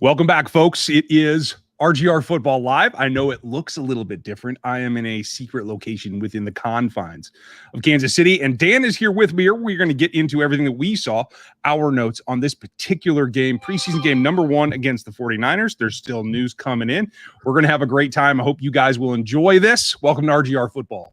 Welcome back, folks. It is RGR Football Live. I know it looks a little bit different. I am in a secret location within the confines of Kansas City, and Dan is here with me. Here we're going to get into everything that we saw, our notes on this particular game, preseason game number 1 against the 49ers. There's still news coming in. We're going to have a great time. I hope you guys will enjoy this. Welcome to RGR Football.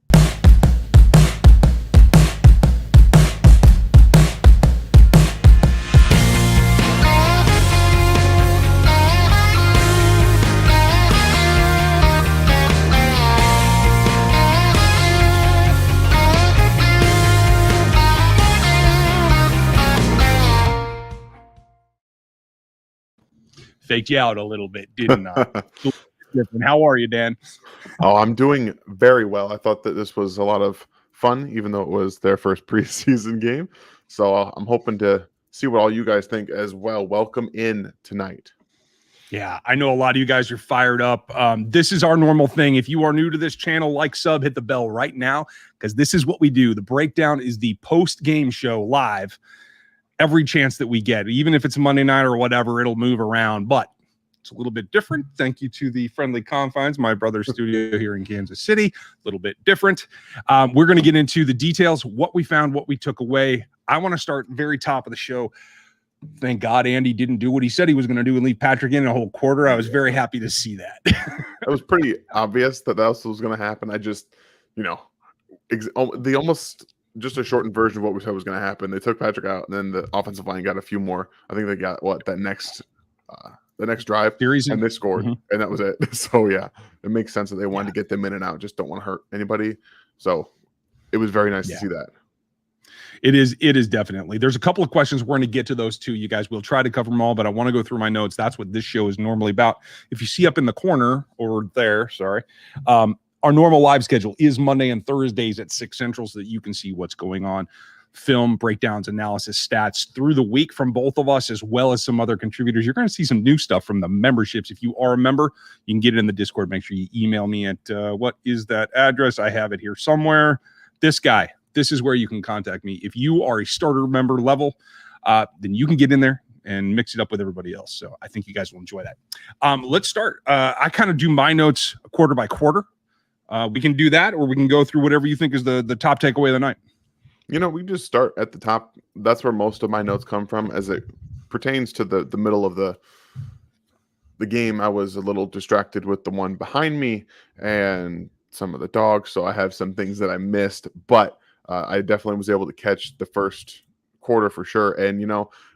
Faked you out a little bit, didn't I? How are you, Dan? Oh, I'm doing very well. I thought that this was a lot of fun, even though it was their first preseason game. So I'm hoping to see what all you guys think as well. Welcome in tonight. Yeah, I know a lot of you guys are fired up. This is our normal thing. If you are new to this channel, like, sub, hit the bell right now, because this is what we do. The breakdown is the post-game show live. Every chance that we get, even if it's Monday night or whatever, it'll move around, but it's a little bit different. Thank you to the friendly confines, my brother's studio here in Kansas City, a little bit different. We're going to get into the details, what we found, what we took away. I want to start very top of the show. Thank God Andy didn't do what he said he was going to do and leave Patrick in a whole quarter. I was very happy to see that. It was pretty obvious that was going to happen. I just, just a shortened version of what we said was going to happen. They took Patrick out, and then the offensive line got a few more. I think they got the next drive series, and they scored, and that was it. So yeah, it makes sense that they wanted to get them in and out. Just don't want to hurt anybody. So it was very nice to see that. It is definitely. There's a couple of questions. We're going to get to those too. You guys will try to cover them all, but I want to go through my notes. That's what this show is normally about. If you see up in the corner or there, sorry. Our normal live schedule is Monday and Thursdays at 6 Central so that you can see what's going on. Film, breakdowns, analysis, stats through the week from both of us, as well as some other contributors. You're going to see some new stuff from the memberships. If you are a member, you can get it in the Discord. Make sure you email me at, what is that address? I have it here somewhere. This guy. This is where you can contact me. If you are a starter member level, then you can get in there and mix it up with everybody else. So I think you guys will enjoy that. Let's start. I kind of do my notes quarter by quarter. We can do that, or we can go through whatever you think is the top takeaway of the night. We just start at the top. That's where most of my notes come from as it pertains to the middle of the game. I was a little distracted with the one behind me and some of the dogs, so I have some things that I missed, but I definitely was able to catch the first quarter for sure. And,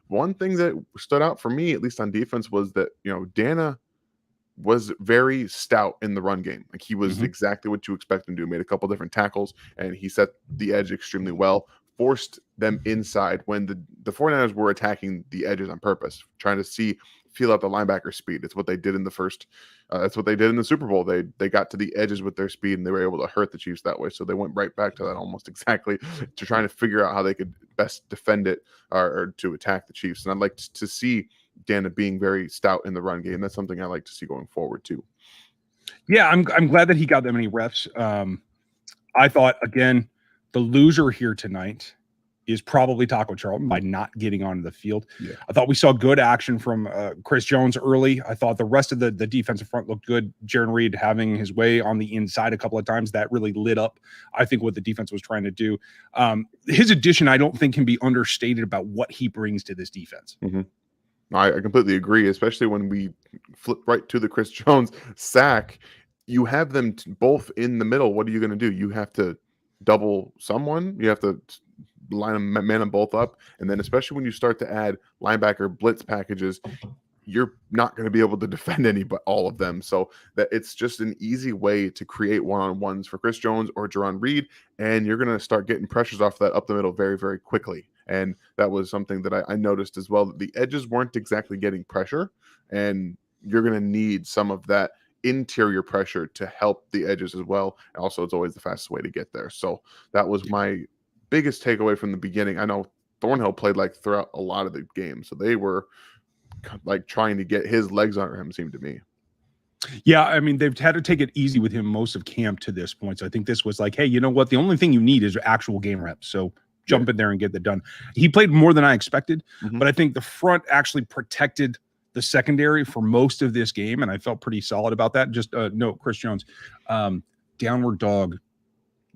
one thing that stood out for me, at least on defense, was that, Dana was very stout in the run game. Like, he was exactly what you expect him to do. Made a couple different tackles, and he set the edge extremely well, forced them inside when the 49ers were attacking the edges on purpose, trying to feel out the linebacker speed. It's what they did in the first. That's what they did in the Super Bowl. They got to the edges with their speed, and they were able to hurt the Chiefs that way. So they went right back to that almost exactly, to trying to figure out how they could best defend it or to attack the Chiefs. And I'd like to see Dana being very stout in the run game. That's something I like to see going forward too. Yeah, I'm glad that he got that many reps. I thought, again, the loser here tonight is probably Taco Charlton by not getting onto the field. Yeah. I thought we saw good action from Chris Jones early. I thought the rest of the defensive front looked good. Jaron Reed having his way on the inside a couple of times, that really lit up, I think, what the defense was trying to do. His addition, I don't think, can be understated about what he brings to this defense. I completely agree, especially when we flip right to the Chris Jones sack. You have them both in the middle. What are you going to do? You have to double someone. You have to man them both up. And then especially when you start to add linebacker blitz packages, you're not going to be able to defend all of them. So that it's just an easy way to create one-on-ones for Chris Jones or Jaron Reed, and you're going to start getting pressures off that up the middle very, very quickly. And that was something that I noticed as well, that the edges weren't exactly getting pressure, and you're going to need some of that interior pressure to help the edges as well. And also, it's always the fastest way to get there. So that was my biggest takeaway from the beginning. I know Thornhill played throughout a lot of the game, so they were trying to get his legs under him, seemed to me. Yeah, I mean, they've had to take it easy with him most of camp to this point. So I think this was hey, you know what? The only thing you need is actual game reps. So jump in there and get that done. He played more than I expected, but I think the front actually protected the secondary for most of this game, and I felt pretty solid about that. Just note, Chris Jones, downward dog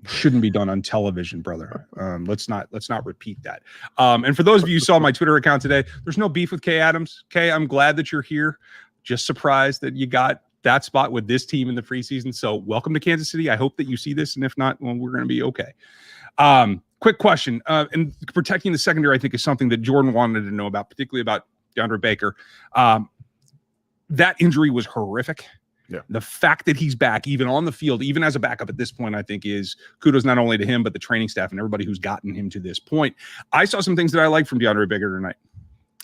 shouldn't be done on television, brother. Let's not repeat that. And for those of you who saw my Twitter account today, there's no beef with Kay Adams. Kay, I'm glad that you're here. Just surprised that you got that spot with this team in the preseason. So welcome to Kansas City. I hope that you see this, and if not, well, we're going to be okay. Quick question. And protecting the secondary, I think, is something that Jordan wanted to know about, particularly about DeAndre Baker. That injury was horrific. Yeah. The fact that he's back, even on the field, even as a backup at this point, I think is kudos not only to him, but the training staff and everybody who's gotten him to this point. I saw some things that I liked from DeAndre Baker tonight.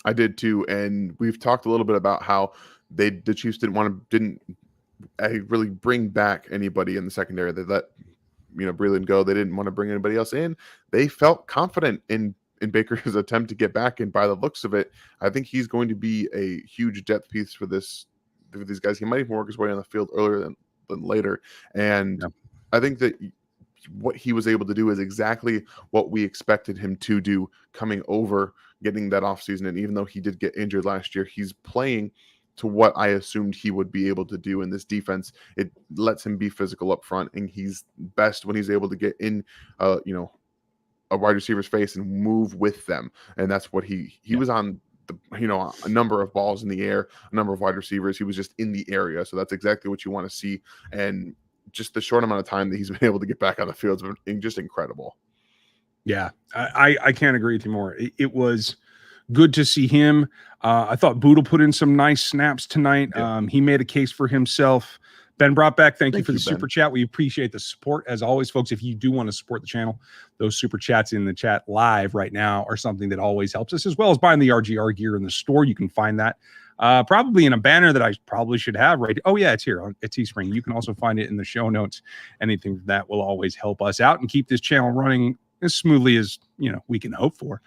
I did too, and we've talked a little bit about how the Chiefs didn't really bring back anybody in the secondary. They let Breland go. They didn't want to bring anybody else in. They felt confident in Baker's attempt to get back, and by the looks of it, I think he's going to be a huge depth piece for these guys. He might even work his way on the field earlier than later. And I think that what he was able to do is exactly what we expected him to do coming over, getting that offseason. And even though he did get injured last year, he's playing to what I assumed he would be able to do in this defense. It lets him be physical up front, and he's best when he's able to get in, a wide receiver's face and move with them. And that's what he was on. A number of balls in the air, a number of wide receivers. He was just in the area. So that's exactly what you want to see. And just the short amount of time that he's been able to get back on the field has been just incredible. Yeah, I can't agree with you more. It was good to see him. I thought Boodle put in some nice snaps tonight. Yeah. He made a case for himself. Ben Brockback, thank you for the Ben. super chat. We appreciate the support. As always, folks, if you do want to support the channel, those super chats in the chat live right now are something that always helps us, as well as buying the RGR gear in the store. You can find that probably in a banner that I probably should have right. Oh, yeah, it's here at Teespring. You can also find it in the show notes. Anything that will always help us out and keep this channel running as smoothly as we can hope for.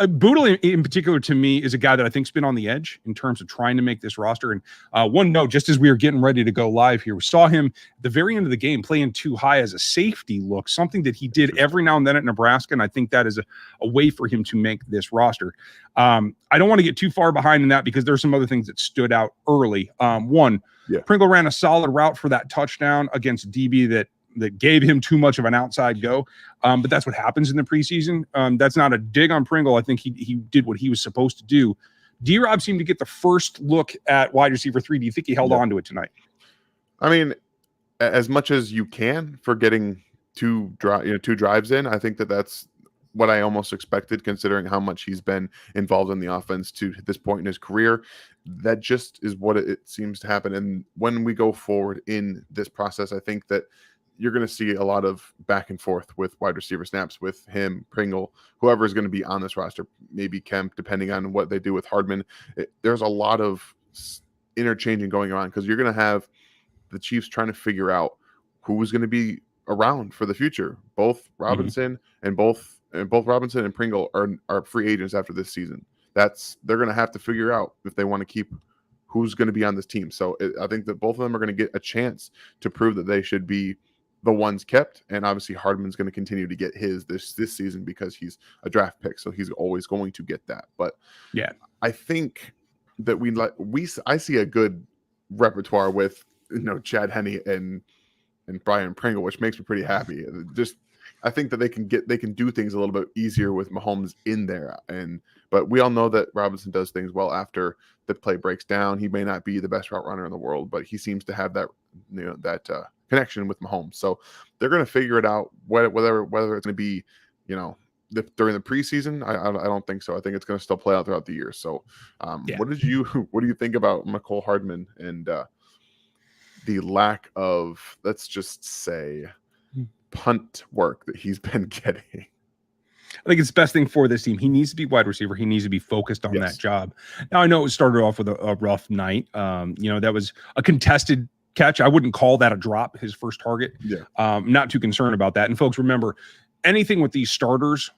Boodle in particular, to me, is a guy that I think's been on the edge in terms of trying to make this roster. And one note, just as we were getting ready to go live here, we saw him at the very end of the game playing too high as a safety look, something that he did every now and then at Nebraska. And I think that is a way for him to make this roster. I don't want to get too far behind in that because there's some other things that stood out early. Pringle ran a solid route for that touchdown against DB that gave him too much of an outside go. But that's what happens in the preseason. That's not a dig on Pringle. I think he did what he was supposed to do. D-Rob seemed to get the first look at wide receiver 3. Do you think he held on to it tonight? I mean, as much as you can for getting two drives in, I think that's what I almost expected, considering how much he's been involved in the offense to this point in his career. That just is what it seems to happen. And when we go forward in this process, I think that you're going to see a lot of back and forth with wide receiver snaps with him, Pringle, whoever is going to be on this roster, maybe Kemp, depending on what they do with Hardman. There's a lot of interchanging going on because you're going to have the Chiefs trying to figure out who is going to be around for the future. Both Robinson and both Robinson and Pringle are free agents after this season. They're going to have to figure out if they want to keep who's going to be on this team. So I think that both of them are going to get a chance to prove that they should be the ones kept, and obviously Hardman's going to continue to get his this season because he's a draft pick, so he's always going to get that. But yeah, I think that I see a good repertoire with Chad Henne and Brian Pringle, which makes me pretty happy. I think that they can do things a little bit easier with Mahomes in there, but we all know that Robinson does things well after the play breaks down. He may not be the best route runner in the world, but he seems to have that connection with Mahomes. So they're going to figure it out, whether it's going to be, during the preseason. I don't think so. I think it's going to still play out throughout the year. So what do you think about Mecole Hardman and the lack of, let's just say, punt work that he's been getting? I think it's the best thing for this team. He needs to be wide receiver. He needs to be focused on that job. Now, I know it started off with a rough night. That was a contested catch. I wouldn't call that a drop, his first target. Not too concerned about that. And folks, remember, anything with these starters,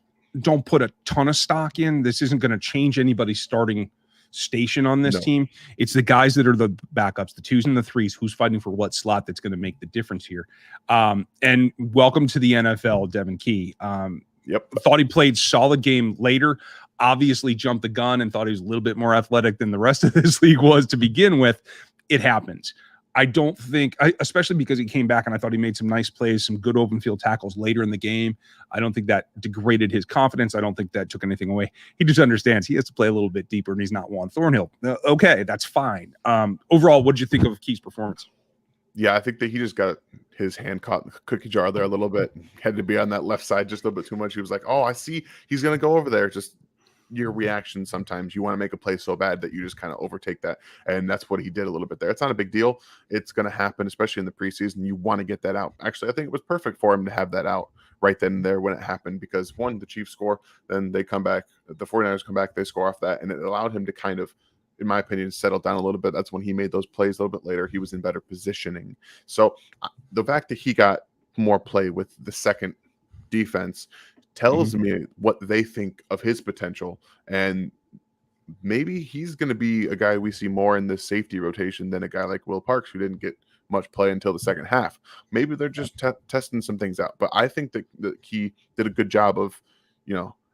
don't put a ton of stock in. This isn't going to change anybody's starting station on this team. It's the guys that are the backups, the 2s and the 3s, who's fighting for what slot that's going to make the difference here. And welcome to the NFL, Devin Key. Thought he played solid game later. obviously jumped the gun and thought he was a little bit more athletic than the rest of this league was to begin with. It happens. I don't think, especially because he came back and I thought he made some nice plays, some good open field tackles later in the game. I don't think that degraded his confidence. I don't think that took anything away. He just understands he has to play a little bit deeper and he's not Juan Thornhill. Okay, that's fine. Overall, what did you think of Key's performance? Yeah, I think that he just got his hand caught in the cookie jar there a little bit. Had to be on that left side just a little bit too much. He was like, oh, I see he's going to go over there. Just your reaction sometimes. You want to make a play so bad that you just kind of overtake that. And that's what he did a little bit there. It's not a big deal. It's going to happen, especially in the preseason. You want to get that out. Actually, I think it was perfect for him to have that out right then and there when it happened because, one, the Chiefs score, then they come back. The 49ers come back, they score off that, and it allowed him to kind of, in my opinion, settle down a little bit. That's when he made those plays a little bit later. He was in better positioning. So the fact that he got more play with the second defense tells me what they think of his potential. And maybe he's going to be a guy we see more in this safety rotation than a guy like Will Parks, who didn't get much play until the second half. Maybe they're just testing some things out. But I think that he did a good job of,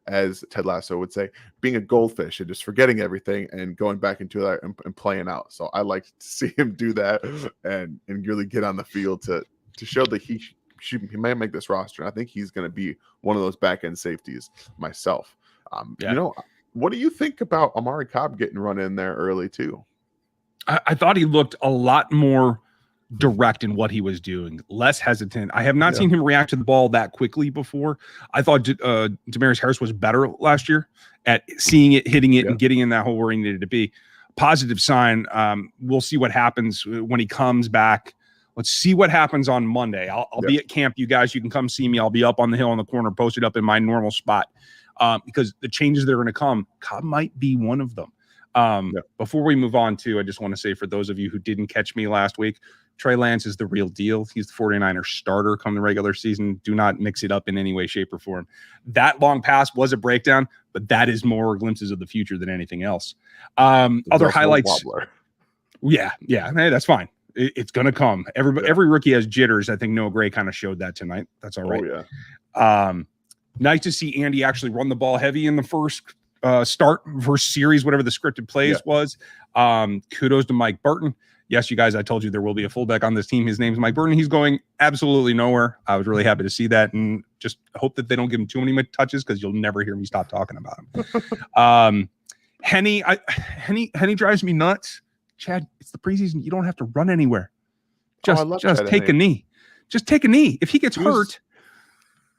as Ted Lasso would say, being a goldfish and just forgetting everything and going back into that and playing out. So I like to see him do that and really get on the field to show that he might make this roster. And I think he's going to be one of those back end safeties myself. What do you think about Amari Cobb getting run in there early too? I thought he looked a lot more direct in what he was doing, less hesitant. I have not seen him react to the ball that quickly before. I thought Demarius Harris was better last year at seeing it, hitting it, and getting in that hole where he needed to be. Positive sign. We'll see what happens when he comes back. Let's see what happens on Monday. I'll be at camp, you guys. You can come see me. I'll be up on the hill in the corner, posted up in my normal spot because the changes that are going to come, Cobb might be one of them. Before we move on to, I just want to say for those of you who didn't catch me last week, Trey Lance is the real deal. He's the 49ers starter come the regular season. Do not mix it up in any way, shape, or form. That long pass was a breakdown, but that is more glimpses of the future than anything else. Other highlights. Yeah, hey, that's fine. It's going to come. Every rookie has jitters. I think Noah Gray kind of showed that tonight. That's all right. Oh, yeah. Nice to see Andy actually run the ball heavy in the first series, whatever the scripted plays was. Kudos to Mike Burton. Yes, you guys, I told you there will be a fullback on this team. His name's Mike Burton. He's going absolutely nowhere. I was really happy to see that and just hope that they don't give him too many touches because you'll never hear me stop talking about him. Henny drives me nuts. Chad, it's the preseason. You don't have to run anywhere. Just take a knee. Just take a knee. If he gets hurt,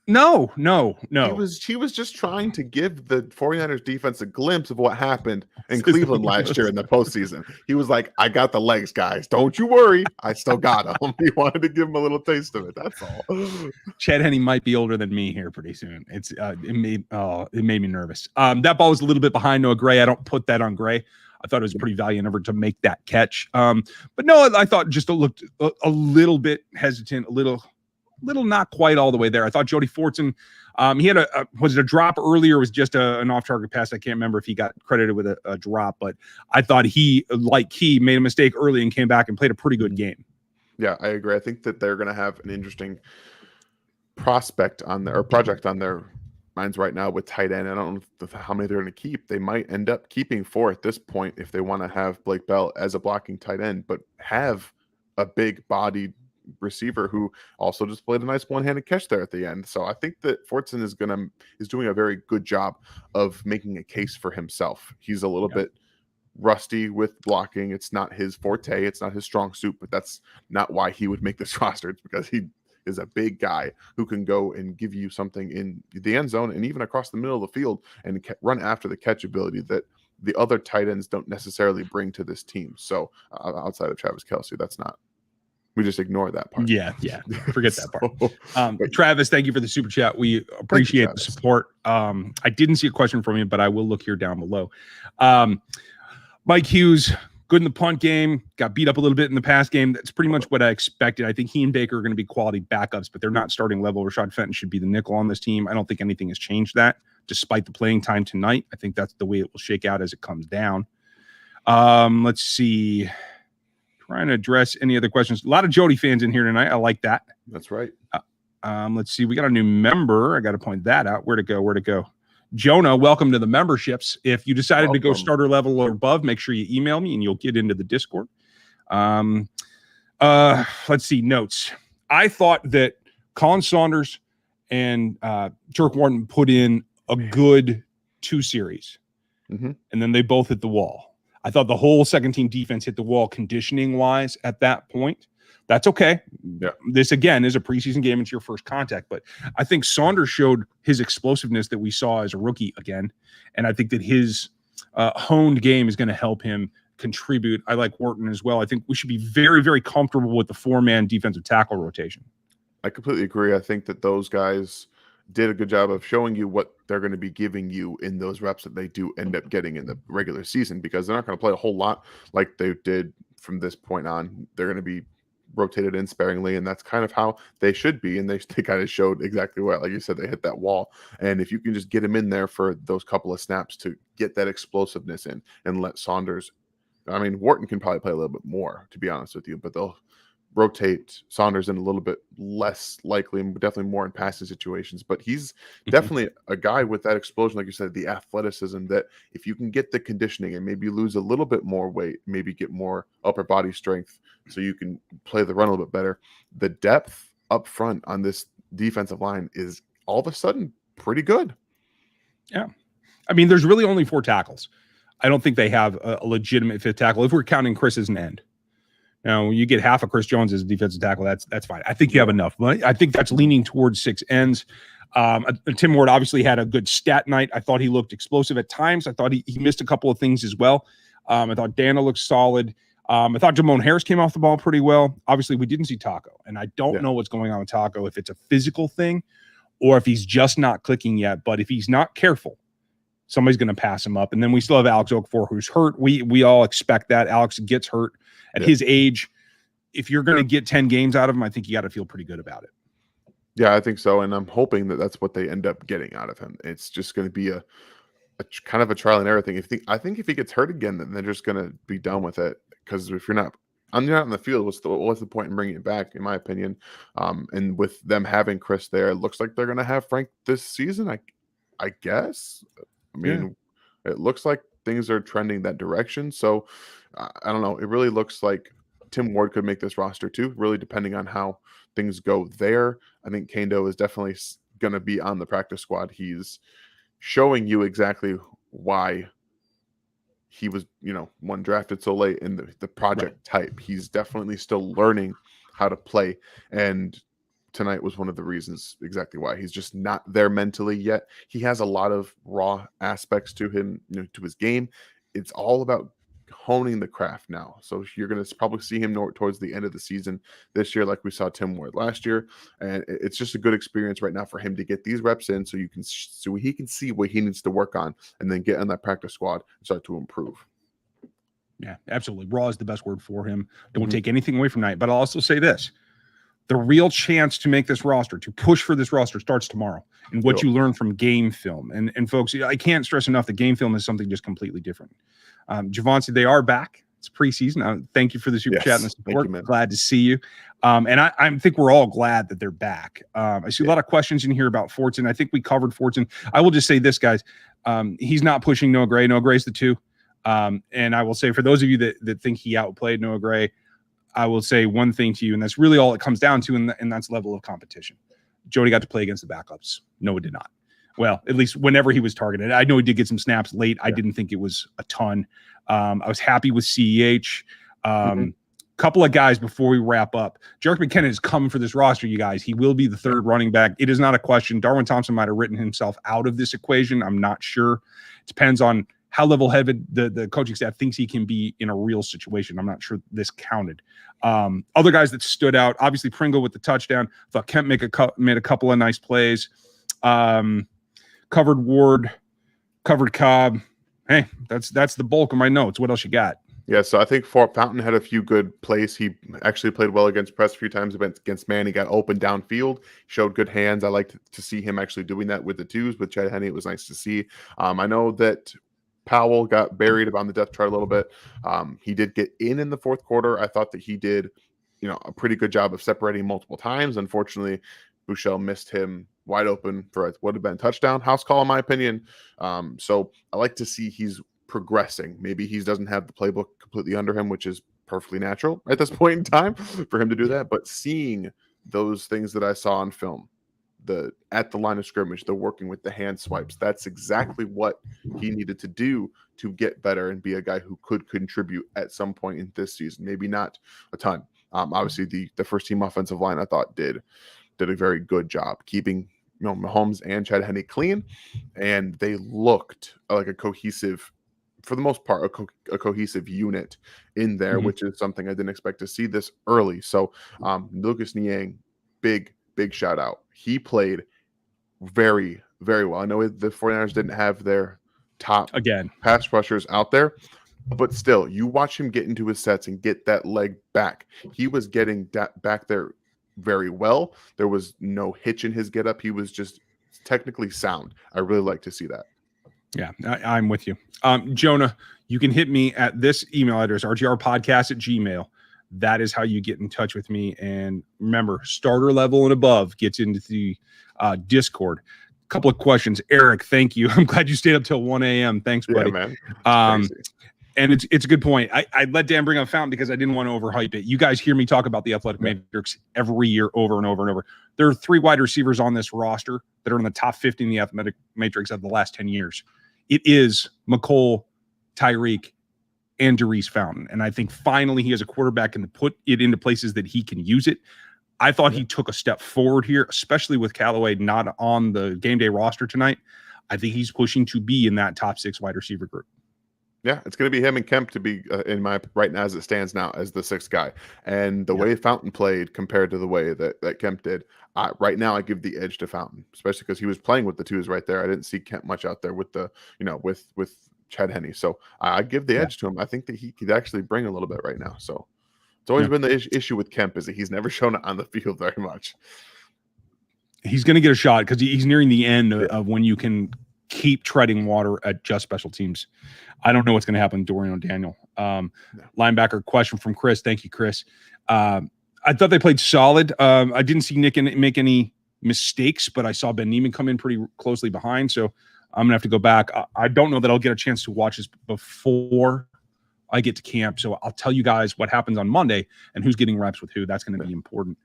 no. He was just trying to give the 49ers defense a glimpse of what happened in Cleveland last year in the postseason. He was like, I got the legs, guys. Don't you worry. I still got them. He wanted to give him a little taste of it. That's all. Chad Henne might be older than me here pretty soon. It made me nervous. That ball was a little bit behind Noah Gray. I don't put that on Gray. I thought it was a pretty valiant effort to make that catch. But no, I thought just it looked a little bit hesitant, a little not quite all the way there. I thought Jody Fortson, he had was it a drop earlier? Or was just an off-target pass? I can't remember if he got credited with a drop, but I thought he made a mistake early and came back and played a pretty good game. Yeah, I agree. I think that they're going to have an interesting project on their minds right now with tight end. I don't know how many they're going to keep. They might end up keeping 4 at this point if they want to have Blake Bell as a blocking tight end, but have a big-bodied receiver who also just played a nice one-handed catch there at the end. So I think that Fortson is doing a very good job of making a case for himself. He's a little bit rusty with blocking. It's not his forte. It's not his strong suit, but that's not why he would make this roster. It's because he is a big guy who can go and give you something in the end zone and even across the middle of the field and run after the catch ability that the other tight ends don't necessarily bring to this team. So outside of Travis Kelce, we just ignore that part. Yeah. Forget that part. Travis, thank you for the super chat. We appreciate the support. I didn't see a question from you, but I will look here down below. Mike Hughes, good in the punt game, got beat up a little bit in the pass game. That's pretty much what I expected. I think he and Baker are going to be quality backups, but they're not starting level. Rashad Fenton should be the nickel on this team. I don't think anything has changed that, despite the playing time tonight. I think that's the way it will shake out as it comes down. Let's see. Trying to address any other questions. A lot of Jody fans in here tonight. I like that. That's right. Let's see. We got a new member. I got to point that out. Where'd it go? Jonah, welcome to the memberships. If you decided to go Welcome. starter level or above, make sure you email me and you'll get into the Discord. Let's see, notes. I thought that Colin Saunders and Turk Wharton put in a good 2 series, and then they both hit the wall. I thought the whole second team defense hit the wall conditioning wise at that point. That's okay. Yeah. This again is a preseason game. It's your first contact, but I think Saunders showed his explosiveness that we saw as a rookie again. And I think that his honed game is going to help him contribute. I like Wharton as well. I think we should be very, very comfortable with the 4-man defensive tackle rotation. I completely agree. I think that those guys did a good job of showing you what they're going to be giving you in those reps that they do end up getting in the regular season, because they're not going to play a whole lot like they did from this point on. They're going to be rotated in sparingly, and that's kind of how they should be. And they kind of showed exactly what, like you said, they hit that wall. And if you can just get them in there for those couple of snaps to get that explosiveness in and let Saunders, I mean, Wharton can probably play a little bit more, to be honest with you, but they'll rotate Saunders in a little bit less likely and definitely more in passing situations. But he's definitely a guy with that explosion, like you said, the athleticism, that if you can get the conditioning and maybe lose a little bit more weight, maybe get more upper body strength so you can play the run a little bit better, the depth up front on this defensive line is all of a sudden pretty good. Yeah. I mean, there's really only 4 tackles. I don't think they have a legitimate 5th tackle if we're counting Chris as an end. Now, you get half of Chris Jones as a defensive tackle, that's fine. I think you have enough. But I think that's leaning towards 6 ends. Tim Ward obviously had a good stat night. I thought he looked explosive at times. I thought he missed a couple of things as well. I thought Dana looked solid. I thought Jamon Harris came off the ball pretty well. Obviously, we didn't see Taco, and I don't know what's going on with Taco, if it's a physical thing or if he's just not clicking yet. But if he's not careful, somebody's going to pass him up. And then we still have Alex Okafor, who's hurt. We all expect that. Alex gets hurt at his age. If you're going to get 10 games out of him, I think you got to feel pretty good about it. Yeah, I think so. And I'm hoping that that's what they end up getting out of him. It's just going to be a kind of a trial and error thing. I think if he gets hurt again, then they're just going to be done with it. Because if you're not in the field, what's the point in bringing it back, in my opinion? And with them having Chris there, it looks like they're going to have Frank this season, I guess. I mean, it looks like things are trending that direction. So I don't know. It really looks like Tim Ward could make this roster too, really depending on how things go there. I think Kando is definitely going to be on the practice squad. He's showing you exactly why he was, one drafted so late in the project type. He's definitely still learning how to play. And tonight was one of the reasons exactly why. He's just not there mentally yet. He has a lot of raw aspects to him, to his game. It's all about honing the craft now. So you're going to probably see him towards the end of the season this year, like we saw Tim Ward last year. And it's just a good experience right now for him to get these reps in so he can see what he needs to work on and then get on that practice squad and start to improve. Yeah, absolutely. Raw is the best word for him. Don't take anything away from tonight. But I'll also say this. The real chance to make this roster, to push for this roster, starts tomorrow. And what you learn from game film. And folks, I can't stress enough that game film is something just completely different. Javonte, they are back. It's preseason. Thank you for the super chat and the support. Glad to see you. And I think we're all glad that they're back. I see a lot of questions in here about Fortson. I think we covered Fortson. I will just say this, guys. He's not pushing Noah Gray. Noah Gray's the 2. And I will say, for those of you that think he outplayed Noah Gray, I will say one thing to you, and that's really all it comes down to, and that's level of competition. Jody got to play against the backups. Noah did not. Well, at least whenever he was targeted. I know he did get some snaps late. I didn't think it was a ton. I was happy with CEH. Couple of guys before we wrap up. Jerick McKinnon is coming for this roster, you guys. He will be the 3rd running back. It is not a question. Darwin Thompson might have written himself out of this equation. I'm not sure. It depends on how level-headed the coaching staff thinks he can be in a real situation. I'm not sure this counted. Other guys that stood out, obviously Pringle with the touchdown. Thought Kemp made a couple of nice plays. Covered Ward, covered Cobb. Hey, that's the bulk of my notes. What else you got? Yeah, so I think Fort Fountain had a few good plays. He actually played well against press a few times against man. He got open downfield, showed good hands. I liked to see him actually doing that with the 2s. With Chad Henne, it was nice to see. I know that Powell got buried on the depth chart a little bit. He did get in the 4th quarter. I thought that he did, a pretty good job of separating multiple times. Unfortunately, Buechele missed him wide open for it would have been a touchdown. House call, in my opinion. So I like to see he's progressing. Maybe he doesn't have the playbook completely under him, which is perfectly natural at this point in time for him to do that. But seeing those things that I saw on film, at the line of scrimmage, the working with the hand swipes, that's exactly what he needed to do to get better and be a guy who could contribute at some point in this season. Maybe not a ton. Obviously, the first team offensive line I thought did a very good job keeping Mahomes and Chad Henne clean, and they looked like a cohesive, for the most part, a cohesive unit in there, which is something I didn't expect to see this early. So Lucas Niang, big shout out. He played very, very well. I know the 49ers didn't have their top pass rushers out there, but still, you watch him get into his sets and get that leg back. He was getting that back there very well. There was no hitch in his get up. He was just technically sound. I really like to see that. Yeah, I'm with you. Jonah, you can hit me at this email address, rgrpodcast@gmail.com. That is how you get in touch with me. And remember, starter level and above gets into the Discord. A couple of questions. Eric, thank you. I'm glad you stayed up till 1 a.m. Thanks, buddy. Yeah, man. And it's a good point. I let Dan bring up Fountain because I didn't want to overhype it. You guys hear me talk about the athletic matrix every year over and over and over. There are 3 wide receivers on this roster that are in the top 50 in the athletic matrix of the last 10 years. It is McCole, Tyreek, and Darius Fountain. And I think finally he has a quarterback and to put it into places that he can use it. I thought he took a step forward here, especially with Callaway not on the game day roster tonight. I think he's pushing to be in that top 6 wide receiver group. Yeah, it's going to be him and Kemp to be in my right now as it stands now as the 6th guy. And the way Fountain played compared to the way that Kemp did, right now I give the edge to Fountain, especially because he was playing with the 2s right there. I didn't see Kemp much out there with the, with Chad Henne. So I give the edge to him. I think that he could actually bring a little bit right now. So it's always been the issue with Kemp is that he's never shown it on the field very much. He's going to get a shot because he's nearing the end of when you can keep treading water at just special teams. I don't know what's going to happen with Dorian O'Daniel. Linebacker question from Chris. Thank you, Chris. I thought they played solid. I didn't see Nick make any mistakes, but I saw Ben Neiman come in pretty closely behind. So I'm going to have to go back. I don't know that I'll get a chance to watch this before I get to camp. So I'll tell you guys what happens on Monday and who's getting reps with who. That's going to be important.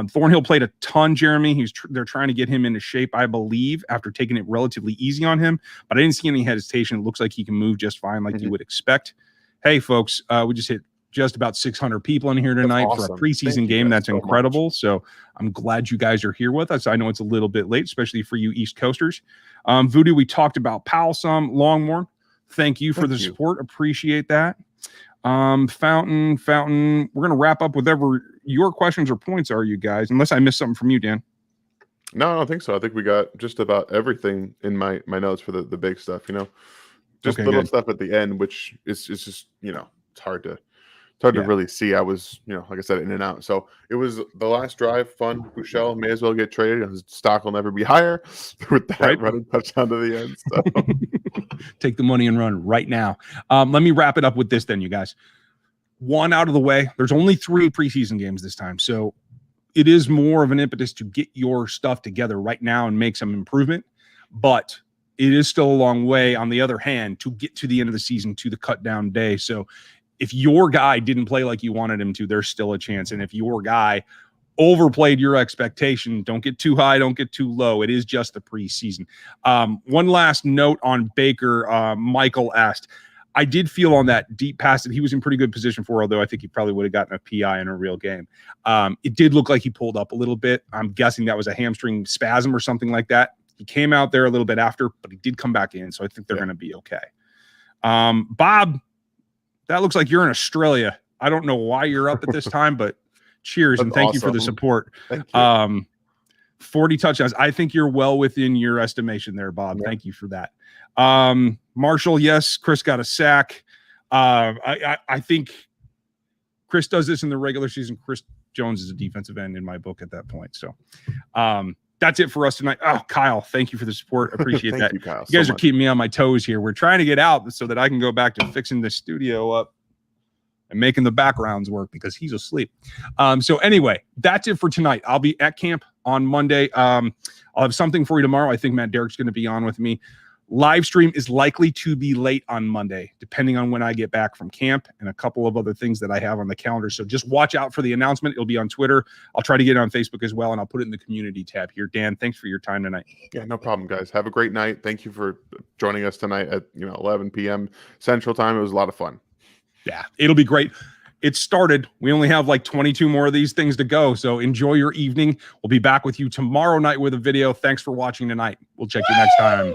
Thornhill played a ton, Jeremy. They're trying to get him into shape, I believe, after taking it relatively easy on him. But I didn't see any hesitation. It looks like he can move just fine like you would expect. Hey, folks, we just hit just about 600 people in here tonight for a preseason game. That's so incredible. Much. So I'm glad you guys are here with us. I know it's a little bit late, especially for you East Coasters. Voodoo, we talked about Powell some. Longmore, thank you for the support. Appreciate that. Fountain, we're going to wrap up with whatever your questions or points are, you guys, unless I missed something from you, Dan. No, I don't think so. I think we got just about everything in my notes for the big stuff, just little stuff at the end, which is just, it's hard to really see. I was, like I said, in and out. So it was the last drive, fun. Bouchel may as well get traded. His stock will never be higher with that running touchdown to the end. So. Take the money and run right now. Let me wrap it up with this then, you guys. 1 out of the way. There's only 3 preseason games this time. So it is more of an impetus to get your stuff together right now and make some improvement. But it is still a long way, on the other hand, to get to the end of the season, to the cut down day. So if your guy didn't play like you wanted him to, there's still a chance. And if your guy overplayed your expectation, don't get too high, don't get too low. It is just the preseason. One last note on Baker. Michael asked, I did feel on that deep pass that he was in pretty good position for, although I think he probably would have gotten a PI in a real game. It did look like he pulled up a little bit. I'm guessing that was a hamstring spasm or something like that. He came out there a little bit after, but he did come back in, so I think they're going to be okay. Bob, that looks like you're in Australia. I don't know why you're up at this time, but cheers. That's and thank you for the support. 40 touchdowns. I think you're well within your estimation there, Bob. Yeah. Thank you for that. Marshall, yes, Chris got a sack. I think Chris does this in the regular season. Chris Jones is a defensive end in my book at that point. So that's it for us tonight. Oh, Kyle, thank you for the support. Appreciate that. You, Kyle, you guys are keeping me on my toes here. We're trying to get out so that I can go back to fixing the studio up and making the backgrounds work because he's asleep. So anyway, that's it for tonight. I'll be at camp on Monday. I'll have something for you tomorrow. I think Matt Derrick's going to be on with me. Live stream is likely to be late on Monday, depending on when I get back from camp and a couple of other things that I have on the calendar. So just watch out for the announcement. It'll be on Twitter. I'll try to get it on Facebook as well, and I'll put it in the community tab here. Dan, thanks for your time tonight. Yeah, no problem, guys. Have a great night. Thank you for joining us tonight at 11 p.m. Central Time. It was a lot of fun. Yeah, it'll be great. It started. We only have like 22 more of these things to go. So enjoy your evening. We'll be back with you tomorrow night with a video. Thanks for watching tonight. We'll check you next time.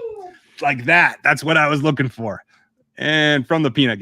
Like that. That's what I was looking for. And from the Peanut Gallery.